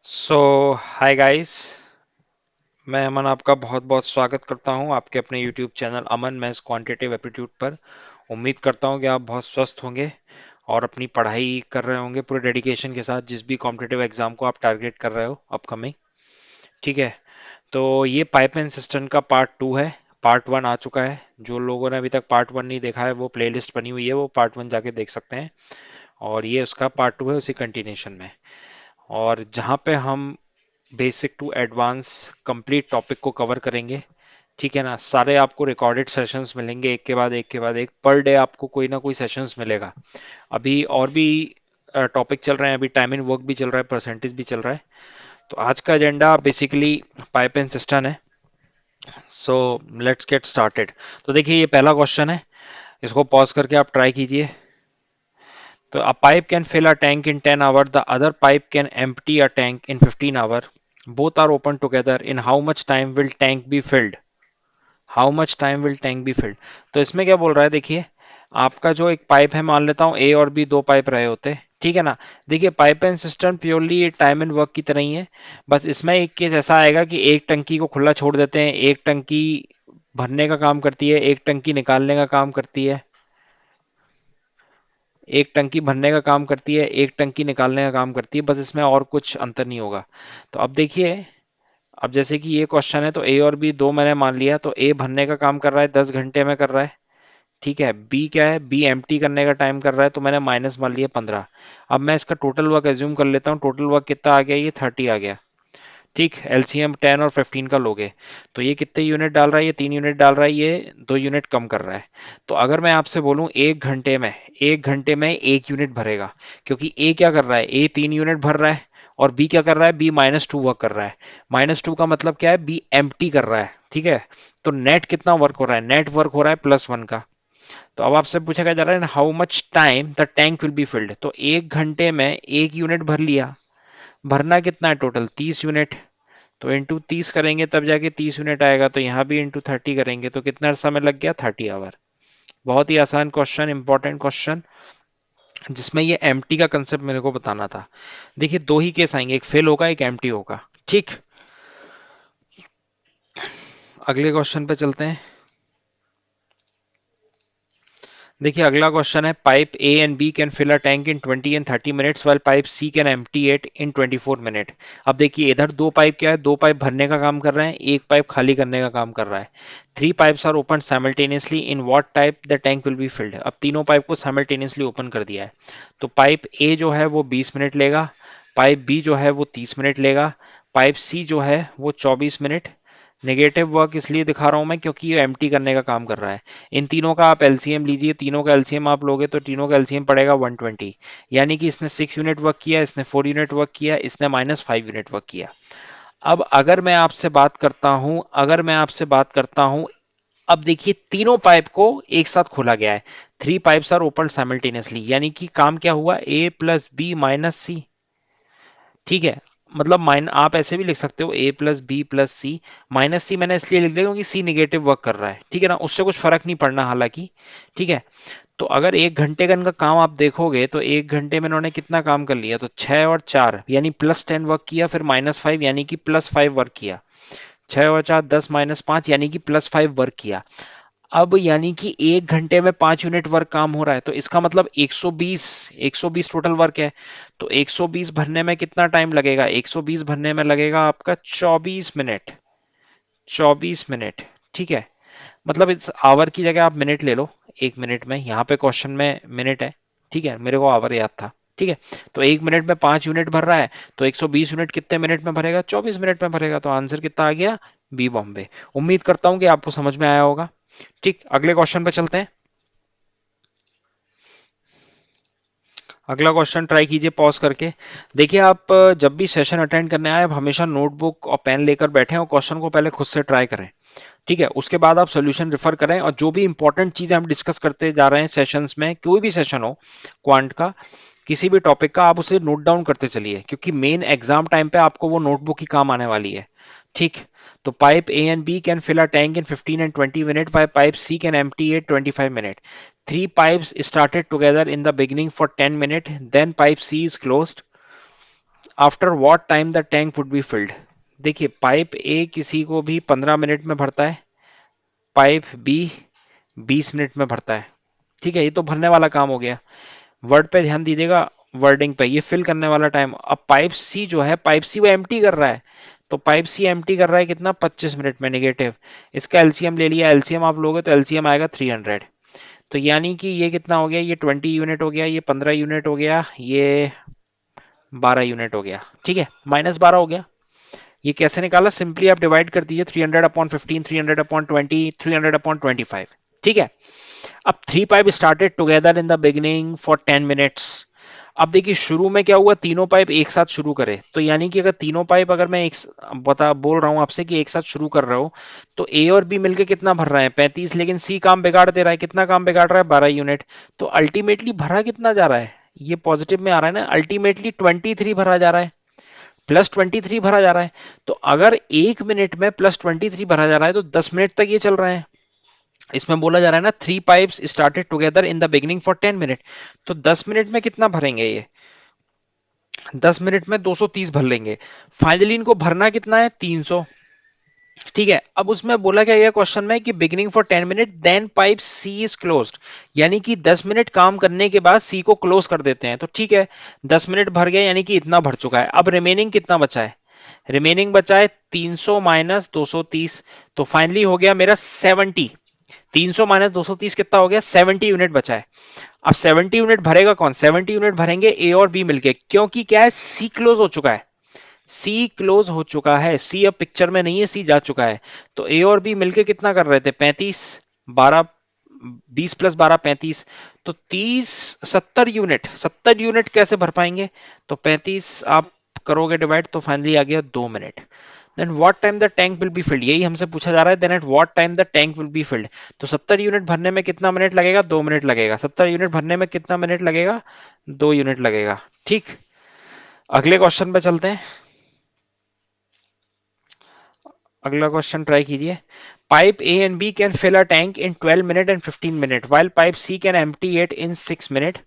सो hi guys. मैं अमन आपका बहुत बहुत स्वागत करता हूं आपके अपने YouTube चैनल अमन मैथ्स क्वांटिटेटिव एप्टीट्यूड पर। उम्मीद करता हूं कि आप बहुत स्वस्थ होंगे और अपनी पढ़ाई कर रहे होंगे पूरे डेडिकेशन के साथ, जिस भी कॉम्पिटिटिव एग्जाम को आप टारगेट कर रहे हो अपकमिंग। ठीक है, तो ये पाइप एंड सिस्टम का पार्ट 2 है। पार्ट 1 आ चुका है। जो लोगों ने अभी तक पार्ट 1 नहीं देखा है वो प्लेलिस्ट बनी हुई है, वो पार्ट 1 जाके देख सकते हैं। और ये उसका पार्ट 2 है, उसी कंटिन्यूशन में। और जहाँ पे हम basic to advance complete topic को कवर करेंगे। ठीक है ना, सारे आपको रिकॉर्डेड सेशंस मिलेंगे, एक के बाद एक के बाद एक, पर डे आपको कोई ना कोई सेशंस मिलेगा। अभी और भी टॉपिक चल रहे हैं, अभी टाइम इन वर्क भी चल रहा है, परसेंटेज भी चल रहा है। तो आज का agenda basically pipe and system है। So let's get started. तो देखिए, ये पहला क्वेश्चन है, इसको पॉज करके आप ट्राई कीजिए। तो a pipe can fill a tank in 10 hours, the other pipe can empty a tank in 15 hours. Both are open together. In how much time will tank be filled? How much time will tank be filled? तो इसमें क्या बोल रहा है, देखिए, आपका जो एक पाइप है, मान लेता हूँ ए और बी दो पाइप रहे होते हैं, ठीक है ना। देखिए, pipe and system purely time and work की तरह ही है। बस इसमें एक केस ऐसा आएगा कि एक टंकी को खुला छोड़ देते हैं, एक टंकी भरने का काम करती है, एक टंकी निकालने का काम करती है। एक टंकी भरने का काम करती है, एक टंकी निकालने का काम करती है, बस इसमें और कुछ अंतर नहीं होगा। तो अब देखिए, अब जैसे कि ये क्वेश्चन है, तो ए और बी दो मैंने मान लिया, तो ए भरने का काम कर रहा है 10 घंटे में कर रहा है। ठीक है, बी क्या है, बी एम्प्टी करने का टाइम कर रहा है, तो मैंने माइनस मान लिया 15। अब मैं इसका टोटल वर्क एज्यूम कर लेता हूँ। टोटल वर्क कितना आ गया, ये 30 आ गया। ठीक, एलसीएम 10 और 15 का लोगे तो ये कितने यूनिट डाल रहा है, ये 3 यूनिट डाल रहा है, ये 2 यूनिट कम कर रहा है। तो अगर मैं आपसे बोलूं एक घंटे में 1 यूनिट भरेगा, क्योंकि ए क्या कर रहा है, ए 3 यूनिट भर रहा है, और बी क्या कर रहा है, बी -2 वर्क कर रहा है। -2 का मतलब क्या है, बी एम्प्टी कर रहा है। ठीक है, तो नेट कितना वर्क हो रहा है, नेट वर्क हो रहा है +1 का। तो अब आपसे पूछा क्या जा रहा है, how much time the tank will be filled. तो 1 घंटे में 1 यूनिट भर लिया। भरना कितना है, टोटल 30 यूनिट। तो इंटू 30 करेंगे तब जाके 30 यूनिट आएगा, तो यहाँ भी इंटू 30 करेंगे तो कितना समय लग गया, 30 आवर। बहुत ही आसान क्वेश्चन, इंपॉर्टेंट क्वेश्चन, जिसमें ये एम्प्टी का कंसेप्ट मेरे को बताना था। देखिए, दो ही केस आएंगे, एक फेल होगा एक एम्प्टी होगा। ठीक, अगले क्वेश्चन पे चलते हैं। देखिए, अगला क्वेश्चन है, pipe A and B can fill a tank in 20 and 30 minutes while pipe C can empty it in 24 minute. अब देखिए, इधर दो पाइप क्या है, दो पाइप भरने का काम कर रहे हैं, एक पाइप खाली करने का काम कर रहा है। 3 pipes are open simultaneously, in what time the tank will be filled. अब तीनों पाइप को साइमल्टेनियसली ओपन कर दिया है। तो पाइप ए जो है वो 20 मिनट लेगा, पाइप बी जो है वो 30 मिनट लेगा, पाइप सी जो है वो 24 मिनट। नेगेटिव वर्क इसलिए दिखा रहा हूं मैं क्योंकि ये एम्प्टी करने का काम कर रहा है। इन तीनों का आप एलसीएम लीजिए, तीनों का एलसीएम आप लोगे तो तीनों का एलसीएम पड़ेगा 120। यानी कि इसने 6 यूनिट वर्क किया, इसने 4 यूनिट वर्क किया, इसने -5 यूनिट वर्क किया। अब अगर मैं आपसे बात करता हूं, अब देखिए, तीनों पाइप को एक साथ खोला गया है। 3 पाइप्स आर ओपन साइमल्टेनियसली, यानी कि काम क्या हुआ, ए प्लस बी माइनस सी। ठीक है, मतलब माइन आप ऐसे भी लिख सकते हो, ए प्लस बी प्लस सी। माइनस सी मैंने इसलिए लिख दिया क्योंकि सी निगेटिव वर्क कर रहा है। ठीक है ना, उससे कुछ फर्क नहीं पड़ना हालांकि। ठीक है, तो अगर 1 घंटे का इनका काम आप देखोगे तो 1 घंटे में इन्होंने कितना काम कर लिया, तो 6 और 4 यानी +10 वर्क किया, फिर -5 यानी कि +5 वर्क किया। 6 और 4 10 -5 यानी कि +5 वर्क किया। अब यानी कि 1 घंटे में 5 यूनिट वर्क काम हो रहा है, तो इसका मतलब 120 टोटल वर्क है। तो 120 भरने में कितना टाइम लगेगा, 120 भरने में लगेगा आपका 24 मिनट। 24 मिनट। ठीक है, मतलब इस आवर की जगह आप मिनट ले लो। 1 मिनट में, यहाँ पे क्वेश्चन में मिनट है। ठीक है, मेरे को आवर याद था। ठीक है, तो 1 मिनट में 5 यूनिट भर रहा है, तो 120 यूनिट कितने मिनट में भरेगा, 24 मिनट में भरेगा। तो आंसर कितना आ गया, बी बॉम्बे। उम्मीद करता हूं कि आपको समझ में आया होगा। ठीक, अगले क्वेश्चन पे चलते हैं। अगला क्वेश्चन ट्राई कीजिए पॉज करके। देखिए, आप जब भी सेशन अटेंड करने आए, आप हमेशा नोटबुक और पेन लेकर बैठें और क्वेश्चन को पहले खुद से ट्राई करें। ठीक है, उसके बाद आप सोल्यूशन रेफर करें, और जो भी इंपॉर्टेंट चीजें हम डिस्कस करते जा रहे हैं सेशंस में, कोई भी सेशन हो क्वांट का, किसी भी टॉपिक का, आप उसे नोट डाउन करते चलिए, क्योंकि मेन एग्जाम टाइम पे आपको वो नोटबुक ही काम आने वाली है। ठीक, तो pipe A and B can fill a tank in 15 and 20 minute, while pipe C can empty it 25 minute. Three pipes started together in the beginning for 10 minutes, then pipe C is closed after what time the tank would be filled. देखिए pipe ए किसी को भी 15 minute में भरता है, pipe B 20 minute में भरता है। ठीक है, ये तो भरने वाला काम हो गया। वर्ड पे ध्यान दीजिएगा, वर्डिंग पे, ये फिल करने वाला टाइम। अब पाइप सी जो है, पाइप सी वो एम्प्टी कर रहा है, तो पाइप सी एम्प्टी कर रहा है कितना, 25 मिनट में, नेगेटिव। इसका एलसीएम ले लिया, एलसीएम आप लोगे तो एलसीएम आएगा 300। तो यानी कि ये कितना हो गया, ये 20 यूनिट हो गया, ये 15 यूनिट हो गया, ये 12 यूनिट हो गया। ठीक है, -12 हो गया। ये कैसे निकाला, सिंपली आप डिवाइड कर दीजिए 300/15, 300/20, 300/25। ठीक है। अब three pipe started together in the beginning for 10 minutes. अब देखिए शुरू में क्या हुआ, तीनों पाइप एक साथ शुरू करे, तो यानी कि अगर तीनों पाइप, अगर मैं एक बोल रहा हूं आपसे कि एक साथ शुरू कर रहा हूं, तो ए और बी मिलके कितना भर रहे हैं, 35, लेकिन सी काम बिगाड़ दे रहा है, कितना काम बिगाड़ रहा है, 12 यूनिट। तो अल्टीमेटली भरा कितना जा रहा है, ये पॉजिटिव में आ रहा है ना, अल्टीमेटली 23 भरा जा रहा है, +23 भरा जा रहा है। तो अगर 1 मिनट में +23 भरा जा रहा है, तो 10 मिनट तक ये चल रहा है। इसमें बोला जा रहा है ना, three pipes started together in the beginning for 10 minute. तो 10 मिनट में कितना भरेंगे ये, 10 मिनट में 230 भर लेंगे। फाइनली इनको भरना कितना है, 300। ठीक है, अब उसमें बोला क्या गया क्वेश्चन में कि beginning for 10 minute then pipe C is closed, यानी कि 10 मिनट काम करने के बाद सी को क्लोज कर देते हैं। तो ठीक है, 10 मिनट भर गया, यानी कि इतना भर चुका है। अब रिमेनिंग कितना बचा है, रिमेनिंग बचा है 300 माइनस 230। तो फाइनली हो गया मेरा 70। 300 माइनस 230 कितना हो गया, 70 यूनिट बचा है। अब 70 यूनिट भरेगा कौन, 70 यूनिट भरेंगे ए और बी मिलके, क्योंकि क्या है, सी क्लोज हो चुका है, सी क्लोज हो चुका है, सी अब पिक्चर में नहीं है, सी जा चुका है। तो ए और बी मिलके कितना कर रहे थे, 35, 12, 20 + 12 35। तो 30, 70 यूनिट, 70 यूनिट कैसे भर पाएंगे, तो 35 आप करोगे डिवाइड, तो फाइनली आ गया 2 minute. Then what time the tank will be filled, यही हमसे पूछा जा रहा है, then at what time the tank will be filled. तो 70 यूनिट भरने में कितना मिनट लगेगा, 2 मिनट लगेगा। 70 यूनिट भरने में कितना मिनट लगेगा, 2 यूनिट लगेगा। ठीक, अगले क्वेश्चन पे चलते हैं। अगला क्वेश्चन ट्राई कीजिए। Pipe A and B can fill a tank in 12 minute and 15 minute while pipe C can empty it in 6 minute.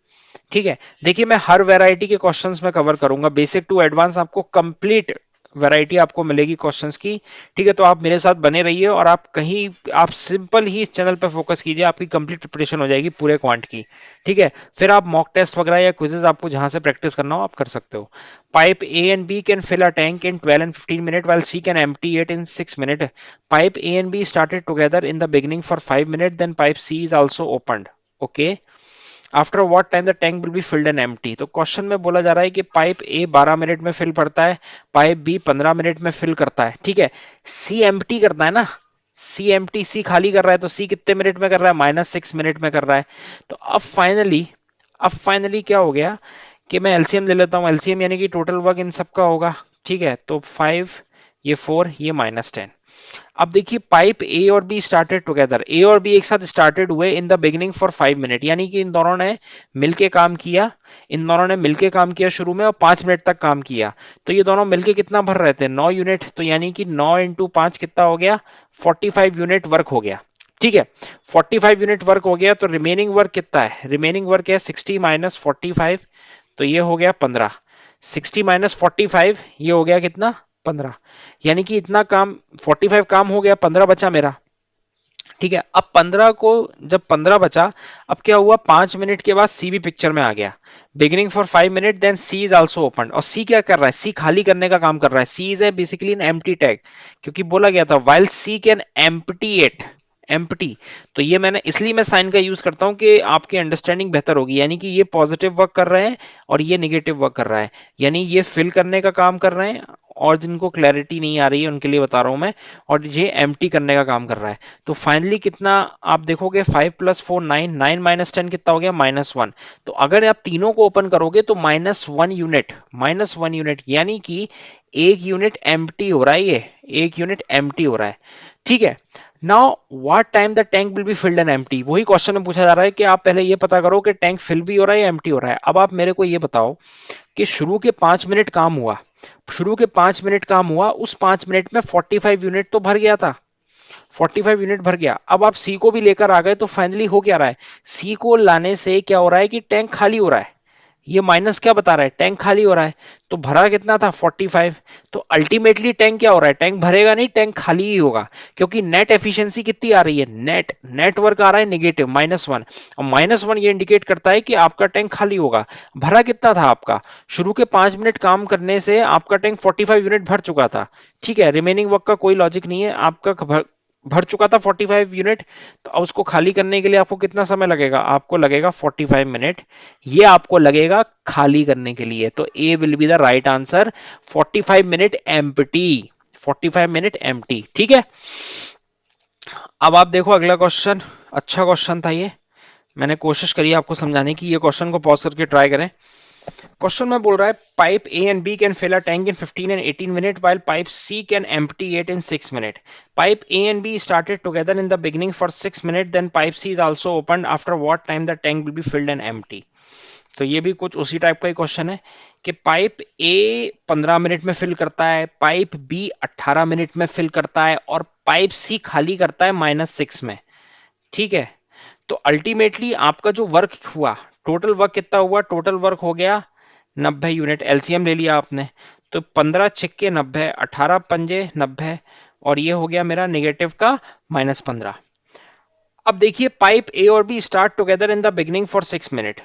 ठीक है, देखिए मैं हर वैरायटी के क्वेश्चंस में कवर करूंगा, बेसिक टू एडवांस आपको कंप्लीट वैरायटी आपको मिलेगी क्वेश्चंस की। ठीक है, तो आप मेरे साथ बने रहिए, और आप कहीं, आप सिंपल ही इस चैनल पे फोकस कीजिए, आपकी कंप्लीट प्रिपरेशन हो जाएगी पूरे क्वांट की। ठीक है, फिर आप मॉक टेस्ट वगैरह या क्विजेज आपको जहां से प्रैक्टिस करना हो आप कर सकते हो। Pipe A and B can fill a tank in 12 and 15 minutes while C can empty it in 6 minutes. Pipe A and B started together in the beginning for 5 minutes, then pipe C is also opened. Okay. After what time the tank will be filled and empty. तो question में बोला जा रहा है कि pipe ए 12 minute में fill करता है, पाइप बी 15 मिनट में फिल करता है। ठीक है, सी एम्प्टी करता है ना, सी एम्प्टी, सी खाली कर रहा है, तो सी कितने मिनट में कर रहा है, -6 मिनट में कर रहा है। तो अब फाइनली क्या हो गया कि मैं एलसीएम ले लेता हूँ, एलसीएम यानी कि टोटल वर्क इन सबका होगा। ठीक है, तो 5, ये 4, ये -10। अब देखिए पाइप ए और बी स्टार्टेड टुगेदर, ए और बी एक साथ स्टार्टेड हुए इन द बिगिनिंग फॉर 5 मिनट, यानी कि इन दोनों ने मिलके काम किया, इन दोनों ने मिलके काम किया शुरू में, और 5 मिनट तक काम किया। तो ये दोनों मिलके कितना भर रहे थे, 9 यूनिट। तो यानी कि 9 × 5 कितना हो गया, 45 यूनिट वर्क हो गया। ठीक है, 45 यूनिट वर्क हो गया। तो रिमेनिंग वर्क कितना है, रिमेनिंग वर्क है 60 माइनस 45, तो ये हो गया 15। 60 माइनस 45, ये हो गया कितना, 15। यानी कि इतना काम, 45 काम हो गया, 15 बचा मेरा। ठीक है, अब 15 को, जब 15 बचा, अब क्या हुआ, 5 मिनट के बाद सी भी पिक्चर में आ गया। Beginning for 5 minute then C is also open. और सी क्या कर रहा है, सी खाली करने का काम कर रहा है, C is a basically an empty tank, क्योंकि बोला गया था while C can empty it, empty. तो ये मैंने इसलिए मैं साइन का यूज करता हूं कि आपकी अंडरस्टैंडिंग बेहतर होगी, यानी कि ये पॉजिटिव वर्क कर रहे हैं और ये निगेटिव वर्क कर रहा है, यानी ये फिल करने का काम कर रहे हैं, और जिनको क्लैरिटी नहीं आ रही है उनके लिए बता रहा हूं मैं, और ये एम्प्टी करने का काम कर रहा है। तो फाइनली कितना, आप देखोगे 5 + 4 9, 9 - 10 कितना हो गया, -1। तो अगर आप तीनों को ओपन करोगे तो -1 यूनिट, -1 यूनिट, यानी कि 1 यूनिट एम्प्टी हो रहा है, ये 1 यूनिट एम्प्टी हो रहा है। ठीक है, now what time the tank will be filled and empty, वही क्वेश्चन में पूछा जा रहा है कि आप पहले ये पता करो कि टैंक फिल भी हो रहा है या एम्प्टी हो रहा है। अब आप मेरे को ये बताओ कि शुरू के 5 मिनट काम हुआ, शुरू के 5 मिनट काम हुआ, उस 5 मिनट में 45 यूनिट तो भर गया था, 45 यूनिट भर गया। अब आप सी को भी लेकर आ गए, तो फाइनली हो क्या रहा है, सी को लाने से क्या हो रहा है कि टैंक खाली हो रहा है, ये माइनस क्या बता रहा है, टैंक खाली हो रहा है। तो भरा कितना था 45। तो अल्टीमेटली टैंक क्या हो रहा है, टैंक भरेगा नहीं, टैंक खाली ही होगा, क्योंकि नेट एफिशिएंसी कितनी आ रही है, नेटवर्क आ रहा है नेगेटिव -1। और -1 ये इंडिकेट करता है कि आपका टैंक खाली होगा। भरा कितना था आपका, शुरू के 5 मिनट काम करने से आपका टैंक 45 यूनिट भर चुका था। ठीक है, रिमेनिंग वर्क का कोई लॉजिक नहीं है, आपका भर चुका था 45 यूनिट। तो अब उसको खाली करने के लिए आपको कितना समय लगेगा, आपको लगेगा 45 मिनट। ये आपको लगेगा खाली करने के लिए, तो A will be the right answer, 45 minute empty. 45 minute empty, ठीक है। अब आप देखो अगला क्वेश्चन, अच्छा क्वेश्चन था ये, मैंने कोशिश करी आपको समझाने की। ये क्वेश्चन को पॉज करके ट्राई करें। क्वेश्चन में बोल रहा है pipe A and B can fill a tank in 15 and 18 minute while pipe C can empty it in 6 minute. Pipe A and B started together in the beginning for 6 minutes, then pipe C is also opened, after what time the tank will be filled and empty। तो ये भी कुछ उसी type का ही question है कि pipe ए 15 minute में fill करता है, पाइप बी 18 मिनट में फिल करता है, और पाइप सी खाली करता है -6 में। ठीक है, तो अल्टीमेटली आपका जो वर्क हुआ, टोटल वर्क कितना हुआ, टोटल वर्क हो गया 90 यूनिट। एलसीएम ले लिया आपने, तो 15 छिक्के 90, 18 पंजे 90, और ये हो गया मेरा नेगेटिव का -15। अब देखिए पाइप ए और B start together in the beginning for 6 minute.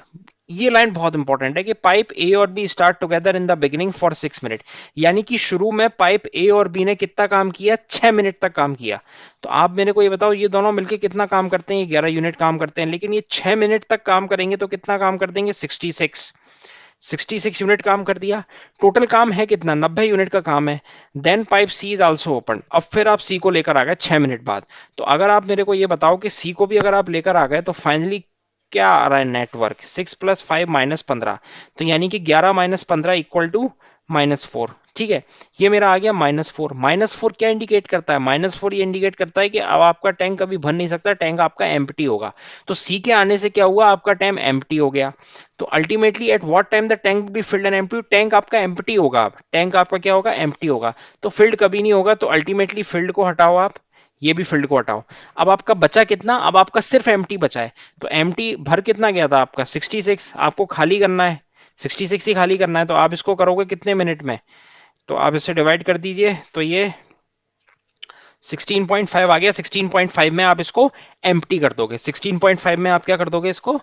ये लाइन बहुत इंपॉर्टेंट है कि पाइप ए और B start together in the beginning for 6 minute, यानी कि शुरू में पाइप ए और बी ने कितना काम किया, 6 मिनट तक काम किया। तो आप मेरे को ये बताओ, ये दोनों मिलके कितना काम करते हैं, ये 11 यूनिट काम करते हैं, लेकिन ये 6 मिनट तक काम करेंगे तो कितना काम कर देंगे, 66 यूनिट काम कर दिया। टोटल काम है कितना, 90 यूनिट का काम है। Then pipe C is also open. अब फिर आप सी को लेकर आ गए 6 मिनट बाद। तो अगर आप मेरे को ये बताओ कि सी को भी अगर आप लेकर आ गए तो फाइनली क्या आ रहा है नेटवर्क, 6 + 5 -15, तो यानी कि 11 - 15 इक्वल टू -4। ठीक है, ये मेरा आ गया -4। -4 क्या इंडिकेट करता है, -4 ये इंडिकेट करता है कि अब आपका टैंक कभी भर नहीं सकता, टैंक आपका एम्प्टी होगा। तो सी के आने से क्या हुआ, आपका टैंक एम्प्टी हो गया। तो ultimately at what time the tank be filled and empty, tank आपका एम्प्टी होगा, अब टैंक आपका क्या होगा, एम्प्टी होगा। तो फिल्ड कभी नहीं होगा, तो अल्टीमेटली फिल्ड को हटाओ आप, ये भी फील्ड को हटाओ। अब आपका बचा कितना, अब आपका सिर्फ एम्प्टी बचा है। तो एम्प्टी भर कितना गया था आपका 66, आपको खाली करना है 66 ही खाली करना है। तो आप इसको करोगे कितने मिनट में, तो आप इसे डिवाइड कर दीजिए, तो ये 16.5 आ गया। 16.5 में आप इसको एम्प्टी कर दोगे, 16.5 में आप क्या कर दोगे, इसको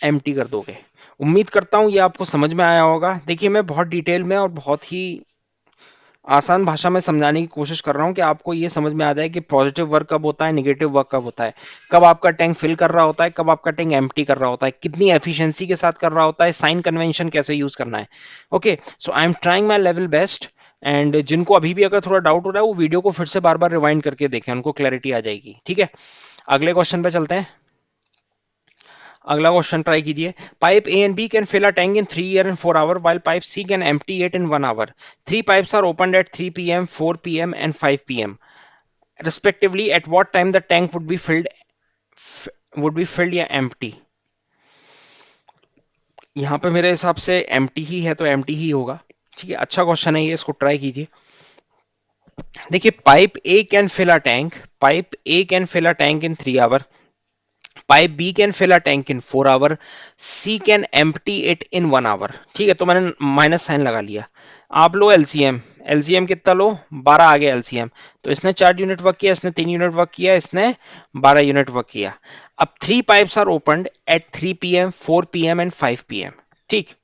एम्प्टी कर दोगे। उम्मीद करता हूं ये आपको समझ में आया होगा। देखिए मैं बहुत डिटेल में और बहुत ही आसान भाषा में समझाने की कोशिश कर रहा हूं कि आपको ये समझ में आ जाए कि पॉजिटिव वर्क कब होता है, नेगेटिव वर्क कब होता है, कब आपका टैंक फिल कर रहा होता है, कब आपका टैंक एम्प्टी कर रहा होता है, कितनी एफिशिएंसी के साथ कर रहा होता है, साइन कन्वेंशन कैसे यूज करना है। Okay, so I am trying my level best. And जिनको अभी भी अगर थोड़ा डाउट हो रहा है वो वीडियो को फिर से बार बार रिवाइंड करके देखें, उनको क्लैरिटी आ जाएगी। ठीक है, अगले क्वेश्चन पे चलते हैं। अगला क्वेश्चन ट्राई कीजिए। Pipe A and B can fill a tank in 3 and 4 hours while pipe C can empty it in 1 hour। Three pipes are opened at 3 p.m., 4 p.m. and 5 p.m. respectively। At what time the tank would be filled या empty। यहाँ पे मेरे हिसाब से empty ही है, तो empty ही होगा। ठीक है, अच्छा क्वेश्चन है ये, इसको ट्राई कीजिए। देखिए pipe A can fill a tank, pipe A can fill a tank in 3 hours, pipe B can fill a tank in 4 hours, C can empty it in 1 hour। ठीक है, तो मैंने माइनस साइन लगा लिया। आप लो LCM, LCM कितना लो, 12 आ गया LCM. तो इसने 4 यूनिट वर्क किया, इसने 3 यूनिट वर्क किया, इसने 12 यूनिट वर्क किया। अब 3 pipes are opened at 3 PM, 4 PM and 5 PM. ठीक,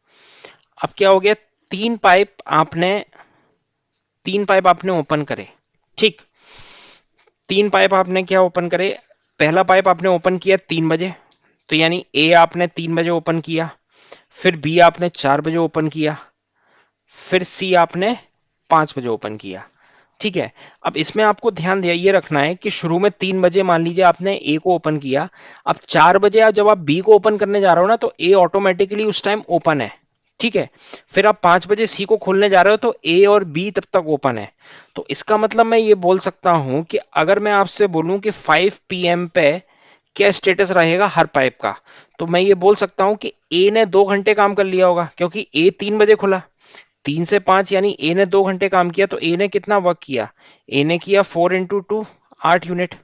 अब क्या हो गया, तीन पाइप आपने तीन पाइप आपने ओपन करे। ठीक, तीन पाइप आपने क्या ओपन करे, पहला पाइप आपने ओपन किया 3 बजे, तो यानी ए आपने 3 बजे ओपन किया, फिर बी आपने 4 बजे ओपन किया, फिर सी आपने 5 बजे ओपन किया। ठीक है, अब इसमें आपको ध्यान दिया ये रखना है कि शुरू में 3 बजे मान लीजिए आपने ए को ओपन किया, अब 4 बजे आप जब आप बी को ओपन करने जा रहे हो ना, तो ए ऑटोमेटिकली उस टाइम ओपन है। ठीक है, फिर आप 5 बजे सी को खोलने जा रहे हो तो ए और बी तब तक ओपन है। तो इसका मतलब मैं ये बोल सकता हूं कि अगर मैं आपसे बोलूं कि 5 पीएम पे क्या स्टेटस रहेगा हर पाइप का, तो मैं ये बोल सकता हूं कि ए ने 2 घंटे काम कर लिया होगा, क्योंकि ए 3 बजे खुला, 3 से 5 यानी ए ने 2 घंटे काम किया। तो ए ने कितना वर्क किया, ए ने किया 4 × 2 8 यूनिट।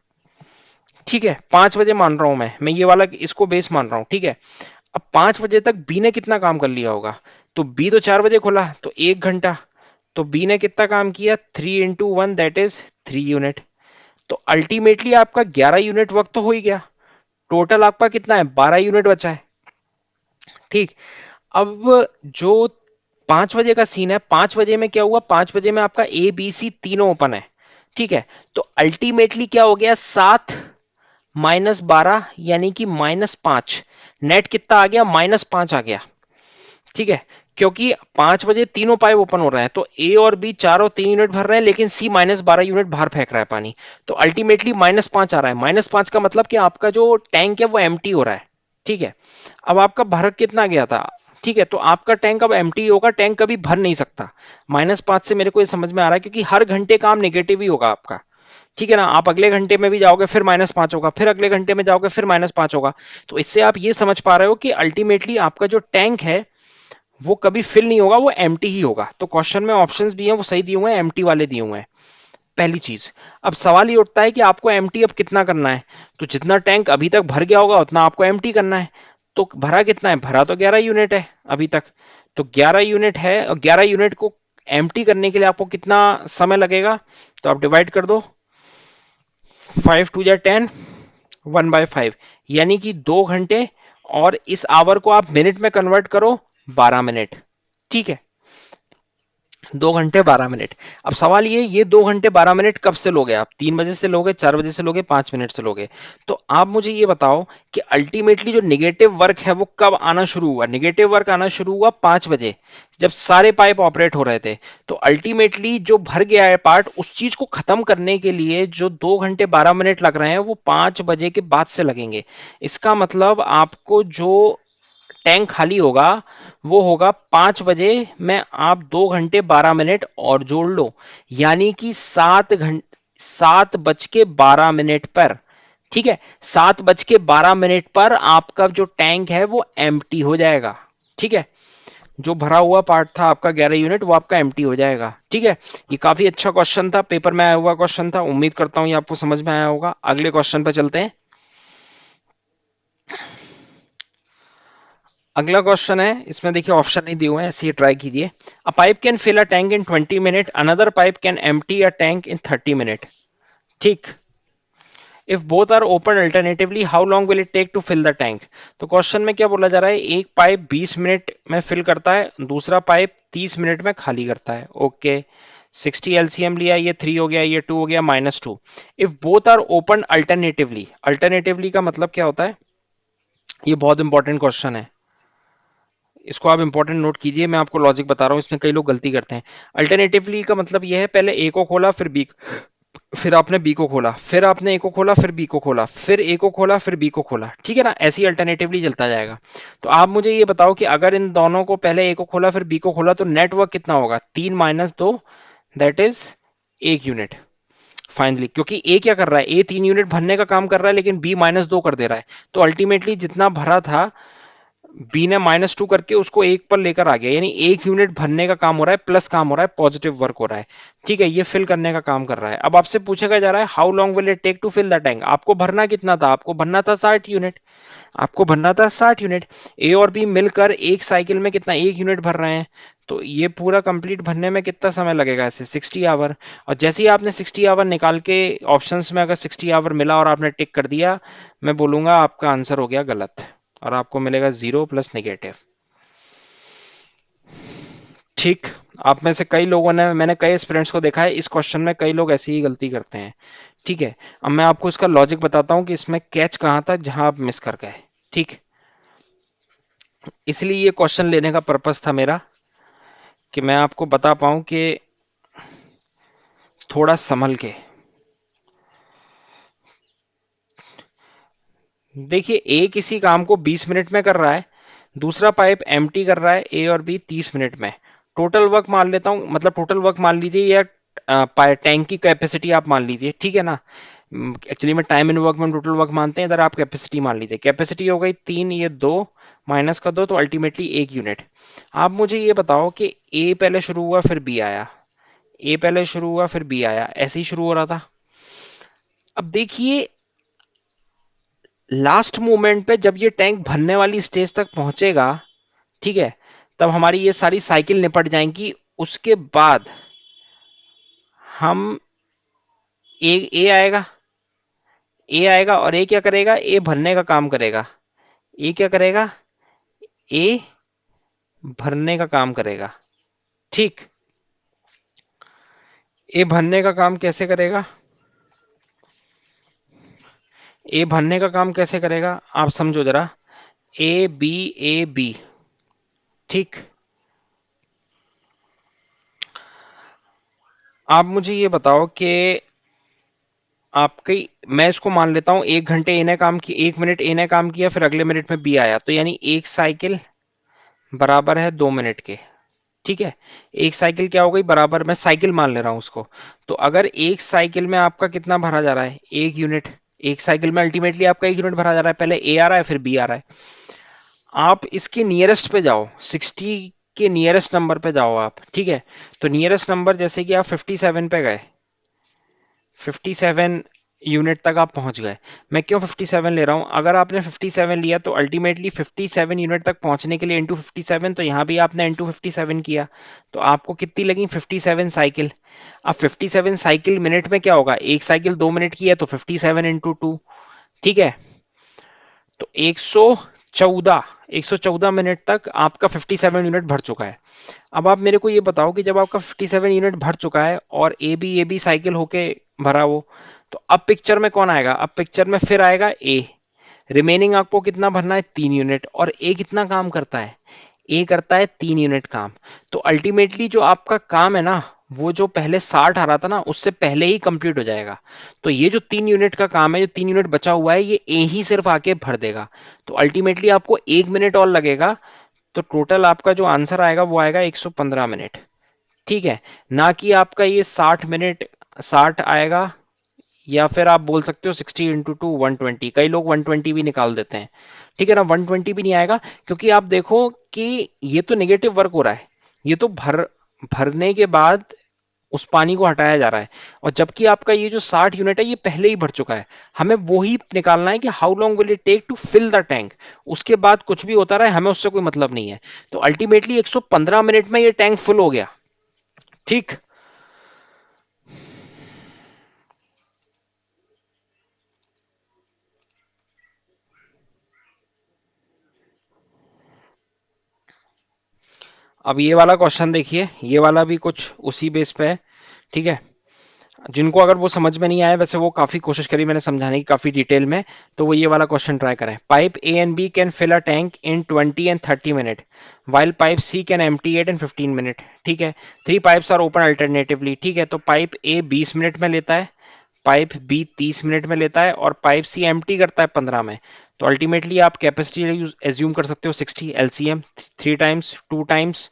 ठीक है, 5 बजे मान रहा हूं मैं ये वाला इसको बेस मान रहा हूं। ठीक है, अब 5 बजे तक बी ने कितना काम कर लिया होगा? तो बी तो 4 बजे खुला, तो 1 घंटा। तो बी ने कितना काम किया? 3 × 1, दैट इज 3 यूनिट। तो अल्टीमेटली आपका 11 यूनिट वक्त तो हो ही गया। टोटल आपका कितना है? 12 यूनिट बचा है। ठीक। अब जो 5 बजे का सीन है, 5 बजे में क्या हुआ? 5 बजे में आपका ए बी सी तीनों ओपन है। ठीक है। तो अल्टीमेटली क्या हो गया? 7 - 12 यानी कि -5। नेट कितना आ गया? -5 आ गया। ठीक है। क्योंकि 5 बजे तीनों पाइप ओपन हो रहे हैं, तो ए और बी चारों 3 यूनिट भर रहे हैं, लेकिन सी -12 यूनिट बाहर फेंक रहा है पानी। तो अल्टीमेटली -5 आ रहा है। -5 का मतलब कि आपका जो टैंक है वो एम्प्टी हो रहा है। ठीक है। अब आपका भर कितना गया था? ठीक है, तो आपका टैंक अब एम्प्टी होगा, टैंक कभी भर नहीं सकता। -5 से मेरे को ये समझ में आ रहा है, क्योंकि हर घंटे काम नेगेटिव ही होगा आपका। ठीक है ना? आप अगले घंटे में भी जाओगे फिर -5 होगा, फिर अगले घंटे में जाओगे फिर -5 होगा। तो इससे आप ये समझ पा रहे हो कि अल्टीमेटली आपका जो टैंक है वो कभी फिल नहीं होगा, वो एम्प्टी ही होगा। तो क्वेश्चन में ऑप्शंस भी हैं वो सही दिए हुए हैं, एम्प्टी वाले दिए हुए हैं। पहली चीज। अब सवाल ये उठता है कि आपको एम्प्टी अब कितना करना है? तो जितना टैंक अभी तक भर गया होगा उतना आपको एम्प्टी करना है। तो भरा कितना है? भरा तो 11 यूनिट है अभी तक। तो 11 यूनिट है, और 11 यूनिट को एम्प्टी करने के लिए आपको कितना समय लगेगा? तो आप डिवाइड कर दो। 5 × 2 = 10, 1/5, यानी कि 2 घंटे। और इस आवर को आप मिनट में कन्वर्ट करो, 12 मिनट। ठीक है। 2 घंटे 12 मिनट। अब सवाल ये 2 घंटे 12 मिनट कब से लोगे आप? 3 बजे से लोगे, 4 बजे से लोगे, 5 मिनट से लोगे? तो आप मुझे ये बताओ कि अल्टीमेटली जो निगेटिव वर्क है वो कब आना शुरू हुआ? निगेटिव वर्क आना शुरू हुआ 5 बजे, जब सारे पाइप ऑपरेट हो रहे थे। तो अल्टीमेटली जो भर गया है पार्ट, उस चीज को खत्म करने के लिए जो 2 घंटे 12 मिनट लग रहे हैं वो 5 बजे के बाद से लगेंगे। इसका मतलब आपको जो टैंक खाली होगा वो होगा 5 बजे में। आप 2 घंटे 12 मिनट और जोड़ लो, यानी कि 7 बज के 12 मिनट पर। ठीक है। 7 बज के 12 मिनट पर आपका जो टैंक है वो एम्प्टी हो जाएगा। ठीक है। जो भरा हुआ पार्ट था आपका 11 यूनिट, वो आपका एम्प्टी हो जाएगा। ठीक है। ये काफी अच्छा क्वेश्चन था, पेपर में आया हुआ क्वेश्चन था। उम्मीद करता हूं ये आपको समझ में आया होगा। अगले क्वेश्चन पे चलते हैं। अगला क्वेश्चन है, इसमें देखिए ऑप्शन नहीं दिए हुए हैं, ऐसे ही ट्राई कीजिए। A pipe can fill a tank in 20 minute, another pipe can empty a tank in 30 minute. ठीक। If both are open alternatively, how long will it take to fill the tank? तो question में क्या बोला जा रहा है? एक pipe 20 minute में फिल करता है, दूसरा पाइप 30 मिनट में खाली करता है। ओके। 60 एलसीएम लिया, ये 3 हो गया, ये 2 हो गया, -2। If both are open alternatively, alternatively का मतलब क्या होता है? ये बहुत इंपॉर्टेंट क्वेश्चन है, इसको आप इंपॉर्टेंट नोट कीजिए। मैं आपको लॉजिक बता रहा हूँ, इसमें कई लोग गलती करते हैं। अल्टरनेटिवली का मतलब यह है, पहले ए को खोला फिर बी, फिर आपने बी को खोला, फिर आपने ए को खोला, फिर बी को खोला, फिर ए को खोला, फिर बी को खोला। ठीक है ना? ऐसे ही अल्टरनेटिवली चलता जाएगा। तो आप मुझे ये बताओ कि अगर इन दोनों को पहले ए को खोला फिर बी को खोला, तो नेटवर्क कितना होगा? 3 - 2, दैट इज 1 यूनिट। फाइनली, क्योंकि ए क्या कर रहा है? ए 3 यूनिट भरने का काम कर रहा है, लेकिन बी -2 कर दे रहा है। तो अल्टीमेटली जितना भरा था, बी ने -2 करके उसको 1 पर लेकर आ गया, यानी 1 यूनिट भरने का काम हो रहा है, प्लस काम हो रहा है, पॉजिटिव वर्क हो रहा है। ठीक है। ये फिल करने का काम कर रहा है। अब आपसे पूछेगा जा रहा है, how long will it take to fill the tank? आपको भरना कितना था? आपको भरना था 60 यूनिट। आपको भरना था 60 यूनिट। ए और बी मिलकर एक साइकिल में कितना? 1 यूनिट भर रहे हैं। तो ये पूरा कंप्लीट भरने में कितना समय लगेगा? ऐसे 60 आवर। और जैसे ही आपने 60 आवर निकाल के ऑप्शंस में अगर 60 आवर मिला और आपने टिक कर दिया, मैं बोलूंगा आपका आंसर हो गया गलत, और आपको मिलेगा 0 + नेगेटिव। ठीक। आप में से कई लोगों ने, मैंने कई स्टूडेंट्स को देखा है इस क्वेश्चन में कई लोग ऐसी ही गलती करते हैं। ठीक है। अब मैं आपको इसका लॉजिक बताता हूं कि इसमें कैच कहां था जहां आप मिस कर गए। ठीक। इसलिए ये क्वेश्चन लेने का पर्पस था मेरा, कि मैं आपको बता पाऊं कि थोड़ा संभल के। देखिए, ए किसी काम को 20 मिनट में कर रहा है, दूसरा पाइप एम्प्टी कर रहा है ए और बी 30 मिनट में। टोटल वर्क मान लेता हूं, मतलब टोटल वर्क मान लीजिए, या टैंक की कैपेसिटी आप मान लीजिए। ठीक है ना? एक्चुअली में टाइम इन वर्क में टोटल वर्क मानते हैं, इधर आप कैपेसिटी मान लीजिए। कैपेसिटी हो गई 3, ये 2, माइनस का 2, तो अल्टीमेटली 1 यूनिट। आप मुझे ये बताओ कि ए पहले शुरू हुआ फिर बी आया, ए पहले शुरू हुआ फिर बी आया, ऐसे ही शुरू हो रहा था। अब देखिए, लास्ट मोमेंट पे जब ये टैंक भरने वाली स्टेज तक पहुंचेगा, ठीक है, तब हमारी ये सारी साइकिल निपट जाएंगी। उसके बाद हम ए आएगा, ए आएगा और ए क्या करेगा, ए भरने का काम करेगा। ए क्या करेगा, ए भरने का काम करेगा। ठीक, ए भरने का काम कैसे करेगा, ए भरने का काम कैसे करेगा, आप समझो जरा। ए बी, ठीक। आप मुझे ये बताओ कि आपकी, मैं इसको मान लेता हूं 1 घंटे ए ने काम किया, 1 मिनट ए ने काम किया, फिर अगले मिनट में बी आया, तो यानी एक साइकिल बराबर है 2 मिनट के। ठीक है, एक साइकिल क्या हो गई, बराबर, मैं साइकिल मान ले रहा हूं उसको। तो अगर एक साइकिल में आपका कितना भरा जा रहा है, 1 यूनिट। एक साइकिल में अल्टीमेटली आपका 1 यूनिट भरा जा रहा है, पहले ए आ रहा है फिर बी आ रहा है। आप इसके नियरेस्ट पे जाओ, 60 के नियरेस्ट नंबर पे जाओ आप, ठीक है। तो नियरेस्ट नंबर जैसे कि आप 57 पे गए, 57 यूनिट तक आप पहुंच गए। मैं क्यों 57 ले रहा हूं, अगर आपने 57 लिया तो अल्टीमेटली 57 यूनिट तक पहुंचने के लिए इंटू 57, तो यहां भी आपने इंटू 57 किया, तो आपको कितनी लगी, 57 साइकिल। अब 57 साइकिल मिनट में क्या होगा, एक साइकिल 2 मिनट की है तो 57 इंटू 2, ठीक है। तो 114 मिनट तक आपका 57 यूनिट भर चुका है। अब आप मेरे को ये बताओ कि जब आपका 57 यूनिट भर चुका है और ए बी साइकिल होके भरा वो, तो अब पिक्चर में कौन आएगा, अब पिक्चर में फिर आएगा ए। रिमेनिंग आपको कितना भरना है, 3 यूनिट। और ए कितना काम करता है, ए करता है 3 यूनिट काम। तो अल्टीमेटली जो आपका काम है ना, वो जो पहले 60 आ रहा था ना, उससे पहले ही कंप्लीट हो जाएगा। तो ये जो 3 यूनिट का काम है, जो 3 यूनिट बचा हुआ है, ये ए ही सिर्फ आके भर देगा। तो अल्टीमेटली आपको 1 मिनट और लगेगा। तो टोटल आपका जो आंसर आएगा वो आएगा 115 मिनट, ठीक है। ना कि आपका ये 60 मिनट, 60 आएगा, या फिर आप बोल सकते हो 60 इंटू 2 120। कई लोग 120 भी निकाल देते हैं, ठीक है ना, 120 भी नहीं आएगा। क्योंकि आप देखो कि ये तो नेगेटिव वर्क हो रहा है, ये तो भरने के बाद उस पानी को हटाया जा रहा है। और जबकि आपका ये जो 60 यूनिट है ये पहले ही भर चुका है। हमें वो ही निकालना है कि how long will it take to fill the tank. उसके बाद कुछ भी होता रहे, हमें उससे कोई मतलब नहीं है। तो अल्टीमेटली 115 मिनट में ये टैंक फुल हो गया, ठीक। अब ये वाला क्वेश्चन देखिए, ये वाला भी कुछ उसी बेस पे है, ठीक है। जिनको अगर वो समझ में नहीं आया, वैसे वो काफी कोशिश करी मैंने समझाने की काफी डिटेल में, तो वो ये वाला क्वेश्चन ट्राई करें। Pipe A and B can fill a tank in 20 and 30 minute, while pipe C can empty it in 15 minute, ठीक है। 3 पाइप्स आर ओपन अल्टरनेटिवली, ठीक है। तो पाइप ए 20 मिनट में लेता है, पाइप बी 30 मिनट में लेता है, और पाइप सी एम्प्टी करता है 15 में। तो अल्टीमेटली आप कैपेसिटी एज्यूम कर सकते हो 60, एलसीएम 3 टाइम्स 2 टाइम्स,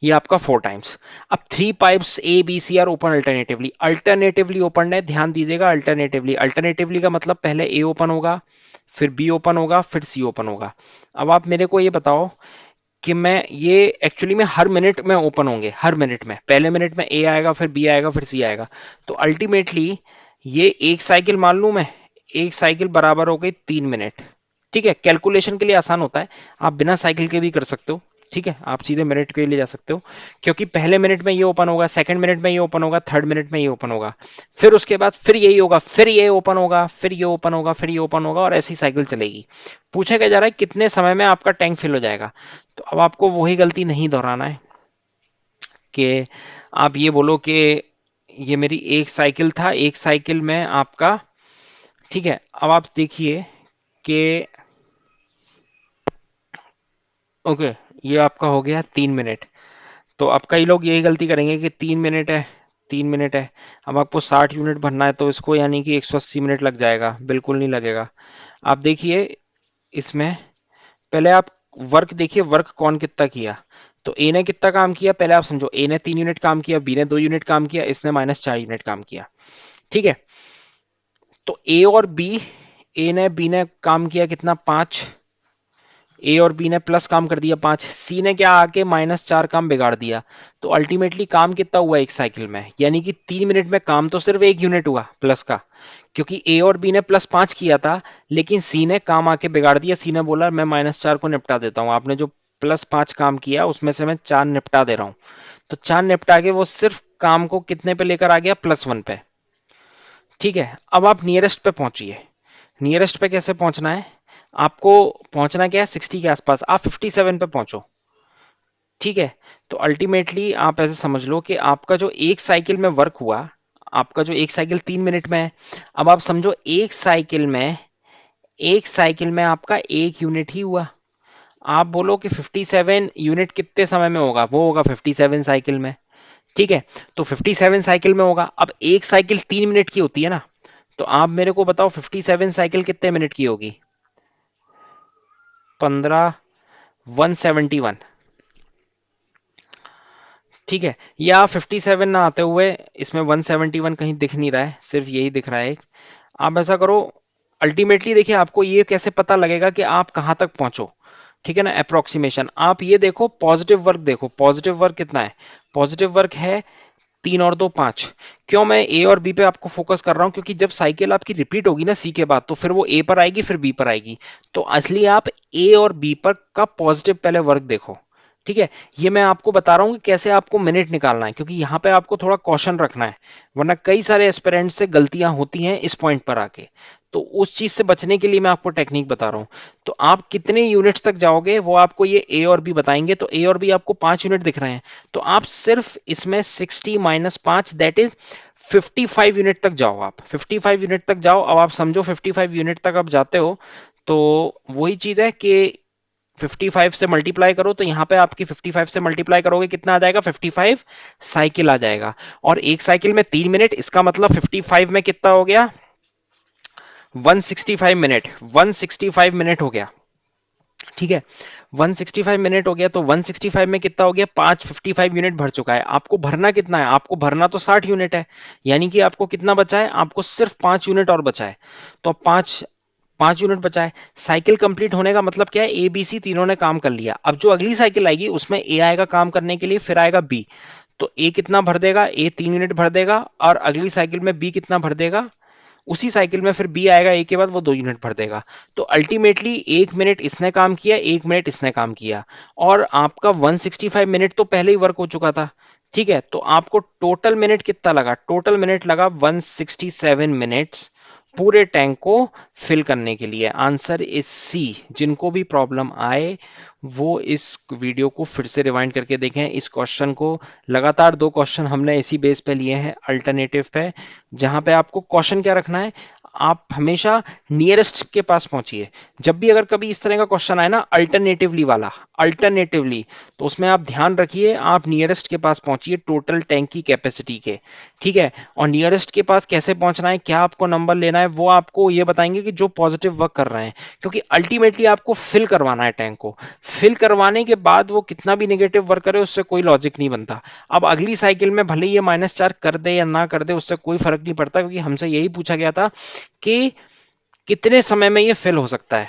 ये आपका 4 टाइम्स। अब 3 pipes A B C are open alternatively, alternatively open है, ध्यान दीजिएगा। अल्टरनेटिवली, अल्टरनेटिवली का मतलब पहले ए ओपन होगा, फिर बी ओपन होगा, फिर सी ओपन होगा। अब आप मेरे को ये बताओ कि मैं ये एक्चुअली में हर मिनट में ओपन होंगे, हर मिनट में, पहले मिनट में ए आएगा, फिर बी आएगा, फिर सी आएगा। तो अल्टीमेटली ये एक साइकिल मान लूं मैं, एक साइकिल बराबर हो गई 3 मिनट, ठीक है। कैलकुलेशन के लिए आसान होता है, आप बिना साइकिल के भी कर सकते हो, ठीक है। आप सीधे मिनट के लिए जा सकते हो, क्योंकि पहले मिनट में ये ओपन होगा, सेकंड मिनट में ये ओपन होगा, थर्ड मिनट में ये ओपन होगा, फिर उसके बाद फिर यही होगा, फिर ये ओपन होगा, फिर ये ओपन होगा, फिर ये ओपन होगा, और ऐसी साइकिल चलेगी। पूछा क्या जा रहा है, कितने समय में आपका टैंक फिल हो जाएगा। तो अब आपको वही गलती नहीं दोहराना है कि आप ये बोलो कि ये मेरी एक साइकिल था, एक साइकिल में आपका, ठीक है। अब आप देखिए कि ओके, ये आपका हो गया 3 मिनट। तो अब कई लोग यही गलती करेंगे कि 3 मिनट है, 3 मिनट है, अब आपको 60 यूनिट भरना है, तो इसको यानी कि 180 मिनट लग जाएगा, बिल्कुल नहीं लगेगा। आप देखिए इसमें, पहले आप वर्क देखिए, वर्क कौन कितना किया। तो ए ने कितना काम किया, पहले आप समझो, ए ने 3 यूनिट काम किया, बी ने 2 यूनिट काम किया, इसने -4 यूनिट काम किया, ठीक है। तो ए और बी, ए ने बी ने काम किया कितना, 5, ए और बी ने प्लस काम कर दिया 5, सी ने क्या आके -4 काम बिगाड़ दिया। तो अल्टीमेटली काम कितना हुआ एक साइकिल में, यानी कि 3 मिनट में काम तो सिर्फ 1 यूनिट हुआ प्लस का, क्योंकि ए और बी ने +5 किया था, लेकिन सी ने काम आके बिगाड़ दिया। सी ने बोला मैं -4 को निपटा देता हूँ, आपने जो +5 काम किया उसमें से मैं 4 निपटा दे रहा हूँ। तो 4 निपटा के वो सिर्फ काम को कितने पे लेकर आ गया, +1 पे। ठीक है, अब आप नियरेस्ट पे पहुंचिए। नियरेस्ट पे कैसे पहुंचना है, आपको पहुंचना क्या है, 60 के आसपास, आप 57 पे पहुंचो। ठीक है, तो अल्टीमेटली आप ऐसे समझ लो कि आपका जो एक साइकिल में वर्क हुआ, आपका जो एक साइकिल 3 मिनट में है, अब आप समझो एक साइकिल में आपका 1 यूनिट ही हुआ। आप बोलो कि 57 यूनिट कितने समय में होगा, वो होगा 57 साइकिल में। ठीक है, तो 57 साइकिल में होगा। अब एक साइकिल 3 मिनट की होती है ना, तो आप मेरे को बताओ 57 साइकिल कितने मिनट की होगी, 15, 171। ठीक है, या 57 ना आते हुए, इसमें 171 कहीं दिख नहीं रहा है, सिर्फ यही दिख रहा है एक। आप ऐसा करो, अल्टीमेटली देखिए आपको ये कैसे पता लगेगा कि आप कहां तक पहुंचो। ठीक है ना, अप्रोक्सीमेशन आप ये देखो, पॉजिटिव वर्क देखो, पॉजिटिव वर्क कितना है, पॉजिटिव वर्क है 3 और 2 5। क्यों मैं ए और बी पे आपको फोकस कर रहा हूं, क्योंकि जब साइकिल आपकी रिपीट होगी ना सी के बाद, तो फिर वो ए पर आएगी फिर बी पर आएगी। तो असली आप ए और बी पर का पॉजिटिव पहले वर्क देखो। ठीक है, ये मैं आपको बता रहा हूं कि कैसे आपको मिनट निकालना है, क्योंकि यहां पे आपको थोड़ा कॉशन रखना है, वरना कई सारे एस्पिरेंट्स से गलतियां होती हैं इस पॉइंट पर आके। तो उस चीज से बचने के लिए मैं आपको टेक्निक बता रहा हूं। तो आप कितने यूनिट्स तक जाओगे वो आपको ये ए और बी बताएंगे। तो ए और बी आपको 5 यूनिट दिख रहे हैं, तो आप सिर्फ इसमें 60 - 5 दैट इज 55 यूनिट तक जाओ। आप 55 यूनिट तक जाओ। अब आप समझो 55 यूनिट तक आप जाते हो, तो वही चीज है कि 55 से मल्टीप्लाई करो, तो यहाँ पे आपकी 55 से मल्टीप्लाई करोगे कितना आ जाएगा, 55 साइकिल आ जाएगा। और एक साइकिल में 3 मिनट, इसका मतलब 55 में कितना हो गया, 165 मिनट, 165 मिनट हो गया। ठीक है, 165 मिनट हो गया, तो 165 में कितना हो गया, 55 यूनिट भर चुका है। आपको भरना कितना है, आपको भरना तो 60 यूनिट है, यानी कि आपको कितना बचा है, आपको सिर्फ 5 यूनिट और बचा है। तो अब 5 यूनिट बचा है। साइकिल कंप्लीट होने का मतलब क्या है, ए बी सी तीनों ने काम कर लिया। अब जो अगली साइकिल आएगी उसमें ए आएगा काम करने के लिए, फिर आएगा बी। तो ए कितना भर देगा, ए 3 यूनिट भर देगा, और अगली साइकिल में बी कितना भर देगा, उसी साइकिल में फिर बी आएगा ए के बाद, वो 2 यूनिट भर देगा। तो अल्टीमेटली 1 मिनट इसने काम किया, 1 मिनट इसने काम किया, और आपका 165 मिनट तो पहले ही वर्क हो चुका था। ठीक है, तो आपको टोटल मिनट कितना लगा, टोटल मिनट लगा 167 मिनट्स पूरे टैंक को फिल करने के लिए। Answer is C. जिनको भी प्रॉब्लम आए वो इस वीडियो को फिर से रिवाइंड करके देखें। इस क्वेश्चन को लगातार 2 क्वेश्चन हमने इसी बेस पे लिए हैं, अल्टरनेटिव पे, जहां पे आपको क्वेश्चन क्या रखना है, आप हमेशा नियरेस्ट के पास पहुंचिए। जब भी अगर कभी इस तरह का क्वेश्चन आए ना, अल्टरनेटिवली वाला, अल्टरनेटिवली, तो उसमें आप ध्यान रखिए आप नियरेस्ट के पास पहुंचिए टोटल टैंक की कैपेसिटी के। ठीक है, और नियरेस्ट के पास कैसे पहुंचना है, क्या आपको नंबर लेना है, वो आपको ये बताएंगे कि जो पॉजिटिव वर्क कर रहे हैं, क्योंकि अल्टीमेटली आपको फिल करवाना है टैंक को। फिल करवाने के बाद वो कितना भी नेगेटिव वर्क करे उससे कोई लॉजिक नहीं बनता। अब अगली साइकिल में भले ये -4 कर दे या ना कर दे, उससे कोई फर्क नहीं पड़ता, क्योंकि हमसे यही पूछा गया था कि कितने समय में ये फिल हो सकता है।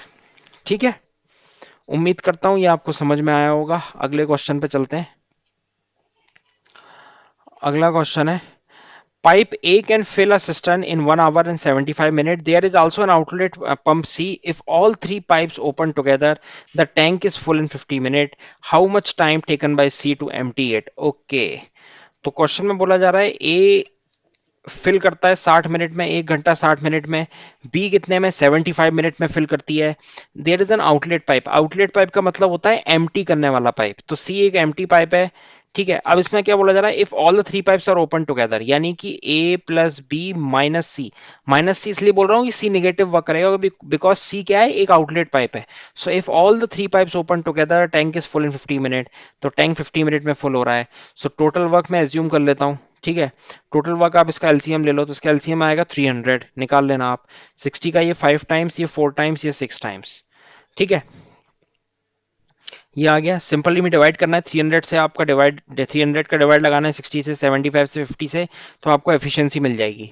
ठीक है, उम्मीद करता हूं ये आपको समझ में आया होगा। अगले क्वेश्चन पे चलते हैं। अगला क्वेश्चन है, pipe A can fill a cistern in 1 hour and 75 minutes. There is also an outlet pump C. If all three pipes open together, the tank is full in 50 minutes. How much time taken by C to empty it? Okay. तो question में बोला जा रहा है A fill करता है 60 minute में, 1 घंटा 60 मिनट में। बी कितने में, 75 मिनट में फिल करती है। There is an outlet pipe. Outlet pipe का मतलब होता है एम्प्टी करने वाला पाइप, तो सी एक एम्प्टी पाइप है। ठीक है, अब इसमें क्या बोला जा रहा है, if all the three pipes are open together, यानी कि A plus B minus C. Minus C इसलिए बोल रहा हूँ कि सी निगेटिव वर्क करेगा, बिकॉज सी क्या है, एक आउटलेट पाइप है। So if all the three pipes open together tank is full in 50 minute, तो टैंक 50 मिनट में फुल हो रहा है। सो टोटल वर्क मैं एज्यूम कर लेता हूँ। ठीक है, टोटल वर्क आप इसका एलसीएम ले लो, तो इसका एलसीएम आएगा 300, निकाल लेना आप। 60 का ये 5 टाइम्स, ये 4 टाइम्स, ये 6 टाइम्स। ठीक है, ये आ गया। सिंपली में डिवाइड करना है, 300 से आपका डिवाइड, 300 का डिवाइड लगाना है 60 से, 75 से, 50 से, तो आपको एफिशिएंसी मिल जाएगी।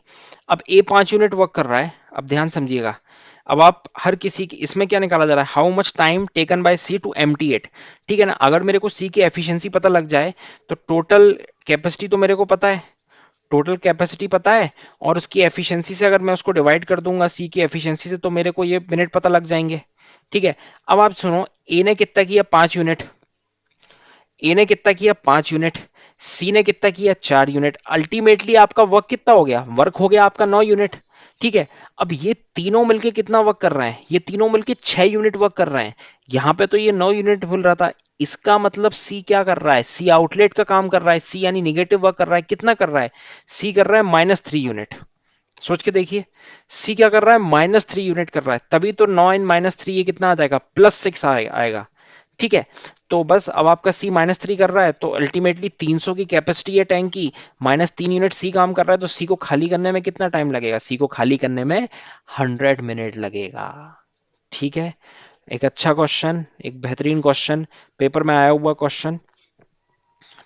अब ए 5 यूनिट वर्क कर रहा है, अब ध्यान समझिएगा। अब आप हर किसी की इसमें क्या निकाला जा रहा है, how much time taken by C to empty it, ठीक है ना। अगर मेरे को सी की एफिशिएंसी पता लग जाए तो टोटल कैपेसिटी तो मेरे को पता है, टोटल कैपेसिटी पता है, और उसकी एफिशिएंसी से अगर मैं उसको डिवाइड कर दूंगा सी की एफिशिएंसी से तो मेरे को ये मिनट पता लग जाएंगे, ठीक है। अब आप सुनो, ए ने कितना किया 5 यूनिट, ए ने कितना किया 5 यूनिट, सी ने कितना किया 4 यूनिट, अल्टीमेटली आपका वर्क कितना हो गया, वर्क हो गया आपका 9 यूनिट, ठीक है। अब ये तीनों मिलके कितना वर्क कर रहे हैं, ये तीनों मिलके 6 यूनिट वर्क कर रहे हैं। यहां पे तो ये 9 यूनिट मिल रहा था, इसका मतलब सी क्या कर रहा है, सी आउटलेट का काम कर रहा है, सी यानी निगेटिव वर्क कर रहा है, कितना कर रहा है, सी कर रहा है -3 यूनिट। सोच के देखिए, सी क्या कर रहा है, -3 यूनिट कर रहा है, तभी तो 9 इन -3 ये कितना आ जाएगा, +6 आएगा, ठीक है। तो बस अब आपका सी -3 कर रहा है, तो अल्टीमेटली 300 की कैपेसिटी है टैंक की, -3 यूनिट सी काम कर रहा है, तो सी को खाली करने में कितना टाइम लगेगा, सी को खाली करने में 100 मिनट लगेगा, ठीक है। एक अच्छा क्वेश्चन, एक बेहतरीन क्वेश्चन, पेपर में आया हुआ क्वेश्चन,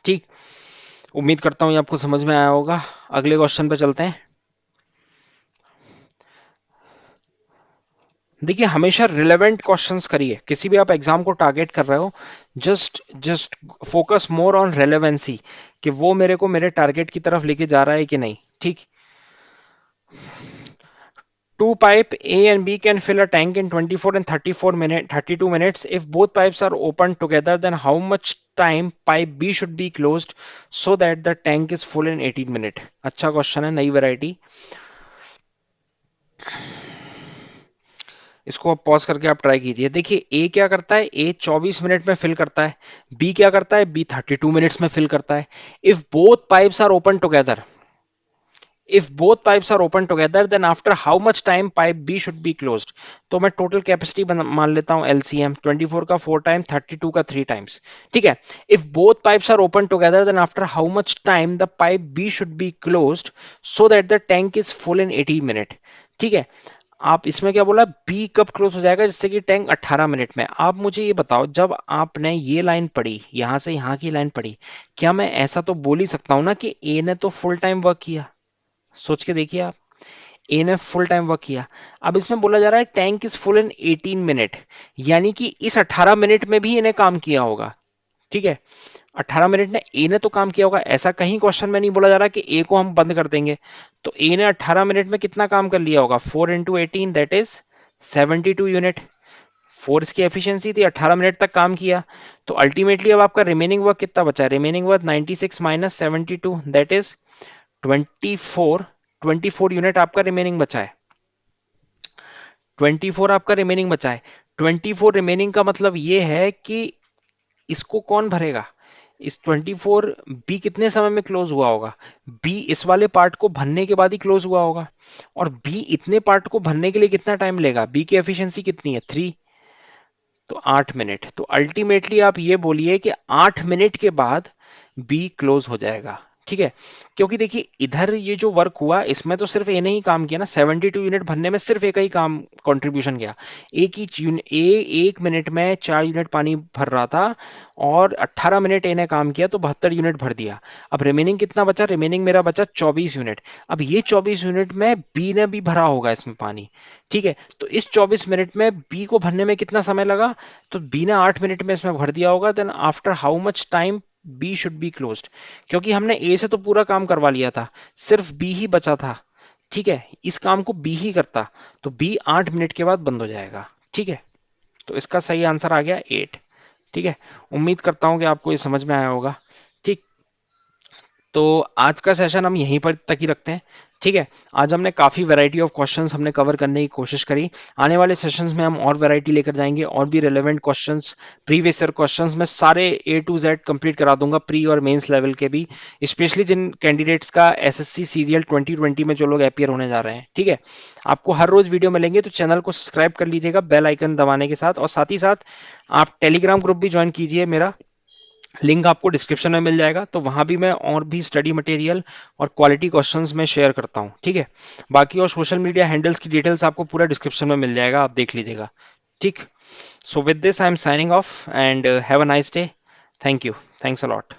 ठीक। उम्मीद करता हूँ ये आपको समझ में आया होगा। अगले क्वेश्चन पे चलते हैं। देखिए, हमेशा रिलेवेंट क्वेश्चंस करिए, किसी भी आप एग्जाम को टारगेट कर रहे हो, just just focus more on relevancy, कि वो मेरे को मेरे टारगेट की तरफ लेके जा रहा है कि नहीं, ठीक। Two pipe A and B can fill a tank in 24 and 32 minutes. If both pipes are open together, then how much time pipe B should be closed so that the tank is full in 18 minutes? अच्छा question है, नई variety. इसको आप pause करके आप try कीजिए। देखिए, ए क्या करता है, ए 24 मिनट में फिल करता है, बी क्या करता है, बी 32 मिनट्स में फिल करता है। If both pipes are open together, if both pipes are open together, then after how much time pipe B should be closed? तो मैं टोटल कैपेसिटी मान लेता हूं LCM, 24 का 4 टाइम, 32 का 3 टाइम्स, ठीक है। if both pipes are open together, then after how much time the pipe B should be closed so that the tank is full in 80 minute, ठीक है। आप इसमें क्या बोला, बी कब क्लोज हो जाएगा, जिससे कि टैंक 18 मिनट में। आप मुझे ये बताओ, जब आपने ये लाइन पढ़ी, यहां से यहां की लाइन पढ़ी, क्या मैं ऐसा तो बोल ही सकता हूं ना कि ए ने तो फुल टाइम वर्क किया, सोच के देखिए आप, ए ने फुल टाइम वर्क किया। अब इसमें बोला जा रहा है tank is full in 18 minute, यानी कि इस 18 मिनट में भी इन्हें काम किया होगा, ठीक है। 18 मिनट में ए ने तो काम किया होगा, ऐसा कहीं क्वेश्चन में नहीं बोला जा रहा कि ए को हम बंद कर देंगे। तो ए ने 18 मिनट में कितना काम कर लिया होगा, 4 इंटू 18 दैट इज 72 यूनिट। 4 इसकी एफिशिएंसी थी, 18 मिनट तक काम किया, तो अल्टीमेटली अब आपका रिमेनिंग वर्क कितना बचा है, remaining work 96 minus 72 that is 24, 24 unit आपका रिमेनिंग बचा है, 24 आपका रिमेनिंग बचा है। 24 रिमेनिंग का मतलब ये है कि इसको कौन भरेगा, इस 24 बी कितने समय में क्लोज हुआ होगा, बी इस वाले पार्ट को भरने के बाद ही क्लोज हुआ होगा, और बी इतने पार्ट को भरने के लिए कितना टाइम लेगा, बी की एफिशिएंसी कितनी है 3, तो 8 मिनट। तो अल्टीमेटली आप ये बोलिए कि 8 मिनट के बाद बी क्लोज हो जाएगा, ठीक है। क्योंकि देखिए, इधर ये जो वर्क हुआ इसमें तो सिर्फ ए ने ही काम किया ना, 72 यूनिट भरने में सिर्फ एक ही काम कंट्रीब्यूशन किया, एक ही ए 1 मिनट में 4 यूनिट पानी भर रहा था, और 18 मिनट ए ने काम किया तो 72 यूनिट भर दिया। अब रिमेनिंग कितना बचा, रिमेनिंग मेरा बचा 24 यूनिट। अब ये 24 यूनिट में बी ने भी भरा होगा इसमें पानी, ठीक है। तो इस 24 मिनट में बी को भरने में कितना समय लगा, तो बी ने 8 मिनट में इसमें भर दिया होगा। Then after how much time B should be closed, क्योंकि हमने ए से तो पूरा काम करवा लिया था, सिर्फ बी ही बचा था, ठीक है। इस काम को बी ही करता, तो बी 8 मिनट के बाद बंद हो जाएगा, ठीक है। तो इसका सही आंसर आ गया 8, ठीक है। उम्मीद करता हूं कि आपको ये समझ में आया होगा, ठीक। तो आज का सेशन हम यहीं पर तक ही रखते हैं, ठीक है। आज हमने काफी वैरायटी ऑफ क्वेश्चंस हमने कवर करने की कोशिश करी। आने वाले सेशंस में हम और वैरायटी लेकर जाएंगे, और भी relevant questions, previous year questions मैं सारे ए टू जेड कंप्लीट करा दूंगा, प्री और मेंस लेवल के भी, स्पेशली जिन कैंडिडेट्स का एसएससी सीजीएल 2020 में जो लोग अपियर होने जा रहे हैं, ठीक है। आपको हर रोज वीडियो मिलेंगे, तो चैनल को सब्सक्राइब कर लीजिएगा बेल आइकन दबाने के साथ, और साथ ही साथ आप टेलीग्राम ग्रुप भी ज्वाइन कीजिए, मेरा लिंक आपको डिस्क्रिप्शन में मिल जाएगा। तो वहां भी मैं और भी स्टडी मटेरियल और क्वालिटी क्वेश्चंस में शेयर करता हूं, ठीक है। बाकी और सोशल मीडिया हैंडल्स की डिटेल्स आपको पूरा डिस्क्रिप्शन में मिल जाएगा, आप देख लीजिएगा, ठीक। So with this I am signing off and have a nice day. Thank you, thanks a lot.